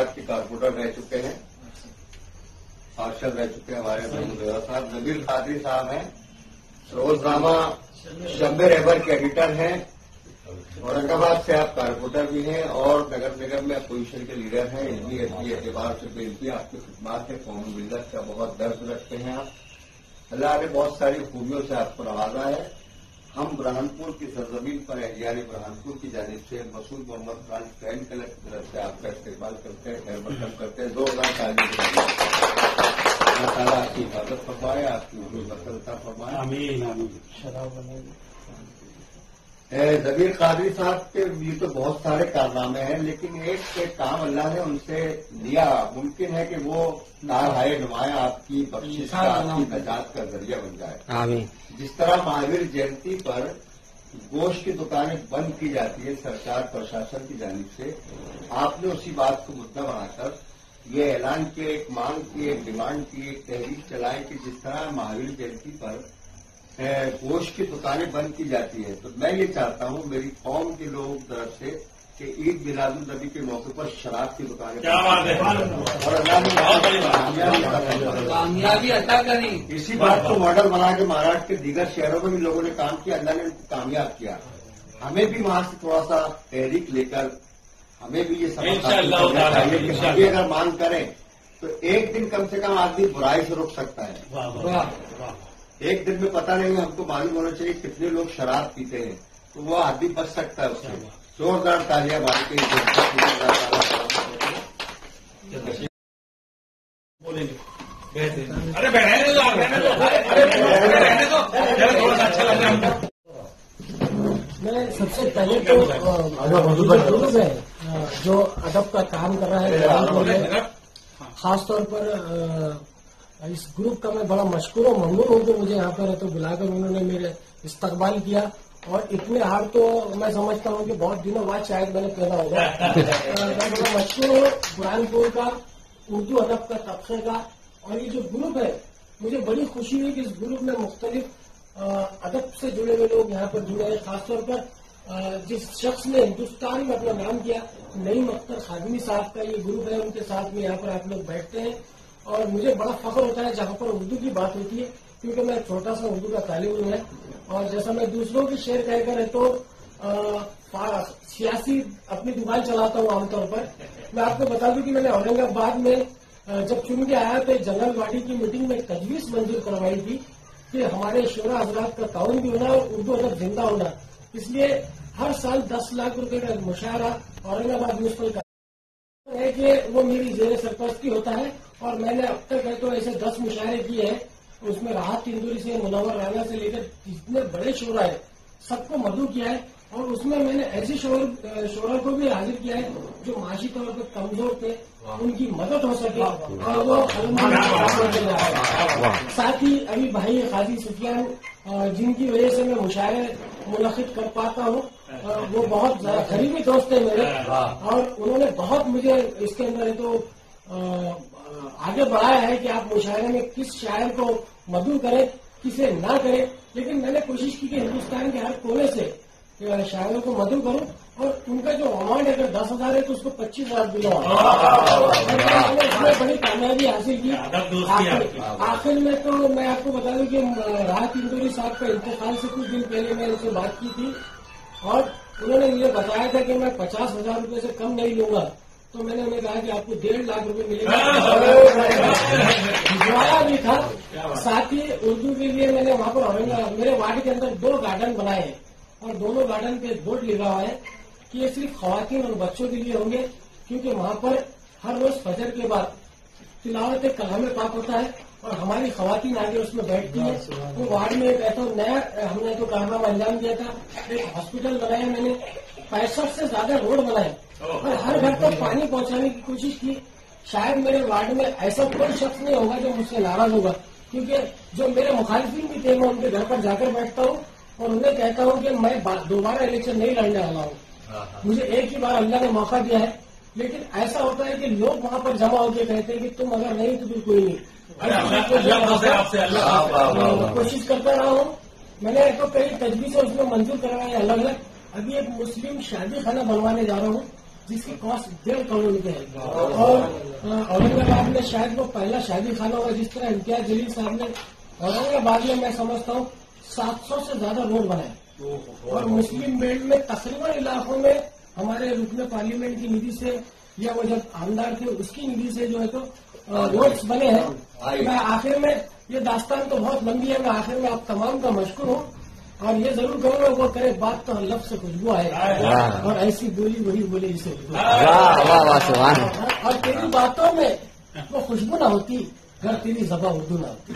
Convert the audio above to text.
औरंगाबाद के कारपोरेटर रह चुके हैं, पार्षद रह चुके हैं हमारे महमूद साहब। नबील कादरी साहब हैं, रोजनामा शब्बे रहबर के एडिटर हैं। औरंगाबाद से आप कारपोरेटर भी हैं और नगर निगम में अपोजिशन के लीडर हैं। इनकी एतबार से बेनती आपकी खिदमत है, कौम मिल्लत का बहुत दर्द रखते हैं आप। अल्लाह ने बहुत सारी खूबियों से आपको नवाजा है। हम बुरहानपुर की सरजमीन पर एहलियानी बुरहानपुर की जानिब से मसूद मोहम्मद खान फैन क्लब की तरफ से आपका इस्तेमाल करते हैं, खैर मकदम करते हैं। जोरदार तालियां। अल्लाह ताला आपकी हिफाजत फरमाए, आपकी मसलता फरमाए। आमीन। जबीर कादरी साहब के ये तो बहुत सारे कारनामे हैं, लेकिन एक काम अल्लाह ने उनसे लिया। मुमकिन है कि वो नाराय नुमाया आपकी बख्शिश का, आपकी नजात का जरिया बन जाए। आमीन। जिस तरह महावीर जयंती पर गोश्त की दुकानें बंद की जाती है सरकार प्रशासन की जानिब से, आपने उसी बात को मुद्दा बनाकर ये ऐलान किया, एक मांग की, एक डिमांड की, एक तहरीक चलाएं कि जिस तरह महावीर जयंती पर गोश्त की दुकानें बंद की जाती है, तो मैं ये चाहता हूँ मेरी कौम के लोगों की तरफ से कि ईद मिलादुल नबी के मौके पर शराब की दुकानें और कामयाबी अता करी। इसी बात को मॉडल बना के महाराष्ट्र के दीगर शहरों में भी लोगों ने काम किया, अल्लाह ने उनको कामयाब किया। हमें भी वहां से थोड़ा सा तहरीक लेकर हमें भी ये समझ चाहिए कि हम भी अगर मांग करें तो एक दिन कम से कम आदमी बुराई से रोक सकता है। एक दिन में पता नहीं, हमको मालूम होना चाहिए कितने लोग शराब पीते हैं, तो वो आदमी बच सकता है उससे। जोरदार तालियां मार के अरे बैठने दो, थोड़ा सा अच्छा लग रहा है। मैं सबसे पहले तो है जो अदब का काम कर रहा है, खासतौर पर इस ग्रुप का मैं बड़ा मशकूर और ममनून हूँ कि मुझे यहाँ पर तो बुलाकर उन्होंने मेरे इस्तकबाल किया। और इतने हार तो मैं समझता हूँ कि बहुत दिनों बाद शायद मैंने पहना होगा। मैं बड़ा मशहूर हूँ बुरहानपुर का, उर्दू अदब का, तबके का। और ये जो ग्रुप है, मुझे बड़ी खुशी हुई कि इस ग्रुप में मुख्तलिफ अदब से जुड़े हुए लोग यहाँ पर जुड़े हैं। खासतौर पर जिस शख्स ने हिंदुस्तान में अपना नाम किया, नईम अख्तर खादिमी साहब का ये ग्रुप है, उनके साथ में यहाँ पर आप लोग बैठते हैं। और मुझे बड़ा फख्र होता है जहाँ पर उर्दू की बात होती है, क्योंकि मैं छोटा सा उर्दू का तालिब इल्म है। और जैसा मैं दूसरों की शेर कहकर है तो सियासी अपनी दुकान चलाता हूँ आमतौर पर। मैं आपको बता दूं कि मैंने औरंगाबाद में जब चुन के आया तो जंगलवाड़ी की मीटिंग में तजवीज मंजूर करवाई थी कि हमारे शोरा हजरात का ताउन भी होना और उर्दू अदब जिंदा होना। इसलिए हर साल 10 लाख रुपए का मुशायरा औरंगाबाद म्यूनिसिपल का है कि वो मेरी जेर सरपरस्ती होता है। और मैंने अब तक है तो ऐसे 10 मुशायरे किए हैं, उसमें राहत इंदौरी से मुनव्वर राना से लेकर जितने बड़े शोरा है सबको मदऊ किया है। और उसमें मैंने ऐसे शोरा को भी हाजिर किया है जो माशी तौर पर कमजोर थे, उनकी मदद हो सके। और वो साथ ही अभी भाई काजी सुफियान जिनकी वजह से मैं मुशायरे मुनक़िद कर पाता हूँ, वो बहुत करीबी दोस्त है मेरे। और उन्होंने बहुत मुझे इसके अंदर है तो आगे बढ़ाया है कि आप मुशायरे में किस शायर को मदऊ करें, किसे ना करें। लेकिन मैंने कोशिश की कि हिंदुस्तान के हर कोने से शायरों को मदऊ करूं और उनका जो अमाउंट अगर 10,000 है तो उसको 25,000 दिलवाऊं। इसमें बड़ी कामयाबी हासिल की। आखिर में तो मैं आपको बता दूं कि राहत इंदौरी साहब का इंतकाल से कुछ दिन पहले मैंने उनसे बात की थी और उन्होंने मुझे बताया था कि मैं 50,000 रुपये से कम नहीं लूंगा। तो मैंने उन्हें कहा कि आपको 1.5 लाख रुपए मिलेगा, भिजवाया भी था। साथ ही उर्दू के लिए मैंने वहां पर मेरे वार्ड के अंदर 2 गार्डन बनाए हैं और दोनों गार्डन पे बोर्ड लिखा हुआ है कि ये सिर्फ खवातीन और बच्चों के लिए होंगे, क्योंकि वहां पर हर रोज फजर के बाद तिलावत कलाम पाक होता है और हमारी खवातीन आगे उसमें बैठती है। तो वार्ड में एक ऐसा नया हमने तो कारनामा अंजाम दिया था, एक हॉस्पिटल बनाया मैंने, 65 से ज्यादा रोड बनाए और हर घर तक पानी पहुंचाने की कोशिश की। शायद मेरे वार्ड में ऐसा कोई शख्स नहीं होगा जो मुझसे नाराज होगा, क्योंकि जो मेरे मुखालिफिन भी थे मैं उनके घर पर जाकर बैठता हूँ और उन्हें कहता हूँ कि मैं दोबारा इलेक्शन नहीं लड़ने वाला हूँ। मुझे एक ही बार अल्लाह ने मौका दिया है। लेकिन ऐसा होता है कि लोग वहां पर जमा होकर कहते हैं कि तुम अगर नहीं तो फिर कोई नहीं। कोशिश करता रहा हूँ। मैंने तो कई तजवीज़ उसमें मंजूर करवाए अलग अलग। अभी एक मुस्लिम शादी खाना बनवाने जा रहा हूँ जिसकी कॉस्ट 1.5 करोड़ रुपए है। और औरंगाबाद में शायद वो पहला शादी खाना होगा जिस तरह इम्तियाज जलील साहब ने औरंगाबाद में मैं समझता हूँ 700 से ज्यादा रोड बनाए। और मुस्लिम बेल्ट में तकरीबन इलाकों में हमारे रुकने पार्लियामेंट की निधि से या वो जब आमदार थे उसकी निधि से जो है तो रोड्स बने हैं। मैं आखिर में ये दास्तान तो बहुत लंबी है, मैं आखिर में आप तमाम का मशकूर हूँ और ये जरूर कहूँगा वो करे बात तो लफ्ज़ से खुशबू आए और ऐसी बोली वही बोले इसे। और तेरी बातों में वो खुशबू ना होती अगर तेरी ज़बान उर्दू ना होती।